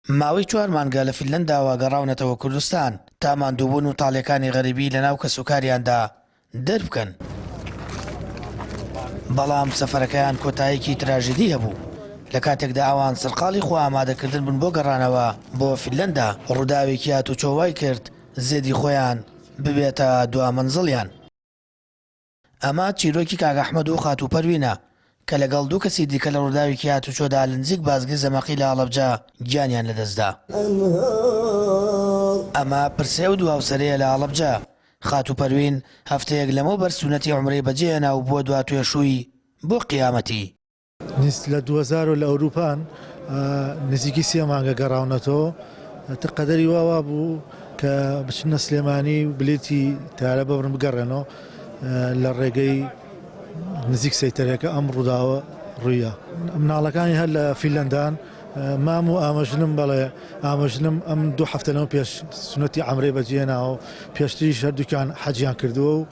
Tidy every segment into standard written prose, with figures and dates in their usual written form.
ماوەی 4 مانگە لە فینلەنداوە گەڕاونەتەوە کوردستان تا ماندووبوون و تاڵیەکانی غەریبی لەناو کەسوکاریاندا دەربکەن. بەڵام سەفەرەکەیان کۆتاییەکی تراژیدی هەبوو لە کاتێکدا ئەوان سەرقاڵی خۆ ئامادەکردن بوون بۆ گەڕانەوە بۆ فینلەندا. ڕووداوێکی هاتوچۆوای کرد زێدی خۆیان ببێتە دوا مەنزڵیان. ئەمە چیرۆکی کاک ئەحمەد و خاتوو پەروینە کە لەگەڵ دوو کەسی دیکە لە ڕووداوێکی هاتوچۆدا لە نزیک بازگی زەمەقی لە هەڵەبجە گیانیان لەدەستدا. ئەمە پرسێ و دواوسەرەیە لە هەڵەبجە. خاتوو پەروین هەفتەیەک لەمەوبەر سونەتی عومرەی بەجێهێنا و بۆ دواتوێشووی بۆ قیامەتی. لە 2000 لە ئەوروپان نزیکی 3 مانگە گەڕاونەتەوە قەدەری واوا بوو کە بچنە سلێمانی و بلێتی تارە بەبرن بگەڕێنەوە لە ڕێگەی نزیک سەیتەرەکە ئەم ڕووداوە ڕوویە. مناڵەکانی هەر لە فینلەندان مام و ئاماژنم بەڵێ ئاماژنم ئەم 2 هەفتەنەوە پێش سونەتی عومرەی بەجێهێناوە پێشتریش هەردووکیان حەجیان کردووە و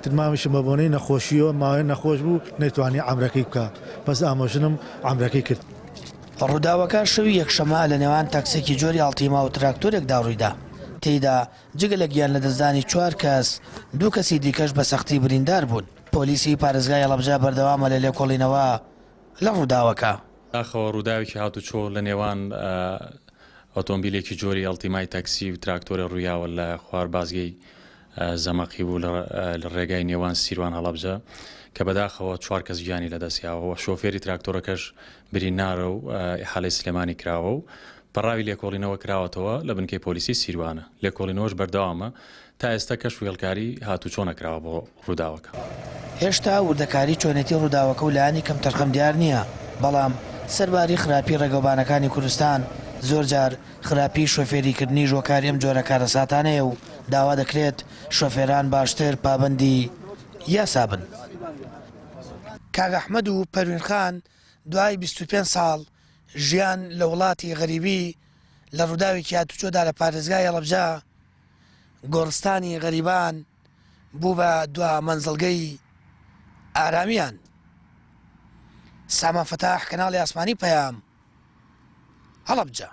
ترمامیشم بە بۆنەی نەخۆشیەوە ماوەی نەخۆش بوو نەیتوانی عومرەکەی بکە بەس ئاماژنم عومرەکەی کرد. ڕووداوەکە شەوی یەکشەمە لە نێوان تاکسێکی جۆری ئاڵتیما و تراکتۆرێکدا ڕوویدا. تێیدا جگە لە گیان لەدەستدانی 4 کەس 2 کەسی دیکەش بە سەختی بریندار بوون. پۆلیسی پارێزگای هەڵەبجە بەردەوامە لە لێکۆڵینەوە لە ڕووداوەکە. داخەوە ڕووداوێکی هاتوچۆ لە نێوان ئۆتۆمبیلێکی جۆری ئەڵتیمای تاکسی و تراکتۆرە ڕوویاوە لە خوار بازگەی زەمەقی بوو لە ڕێگای نێوان سیروان هەڵەبجە کە بەداخەوە 4 کەس گیانی لەدەستیاوە. شۆفێری تراکتۆرەکەش بریندارە و ئیحالەی سلێمانی کراوە و پەڕاوی لێکۆڵینەوە کراوەتەوە لە بنکەی پۆلیسی سیروانە. لێکۆڵینەوەش بەردەوامە تا ئێستا کەش وێڵکاری هاتوچۆ نەکراوە بۆ ڕووداوەکە. هێشتا وردەکاری چۆنێتی ڕووداوەکە و لایانی کەم تەرخەم دیار نییە، بەڵام سەرباری خراپی ڕێگەوبانەکانی کوردستان زۆرجار خراپی شۆفێریکردنی ژۆکاری ئەم جۆرە کارەساتانەیە و داوا دەکرێت شۆفێران باشتر پابەندی یاسا بن. کاک ئەحمەد و پەروینخان دوای 25 ساڵ ژیان لە وڵاتی غەریبی لە ڕووداوێکی هاتوچۆدا لە پارێزگای هەڵەبجە گۆڕستانی غەریبان بوو بە دوا مەنزڵگەی ئارامیان. سامان فەتاح کەناڵی ئاسمانی پەیام هەڵەبجە.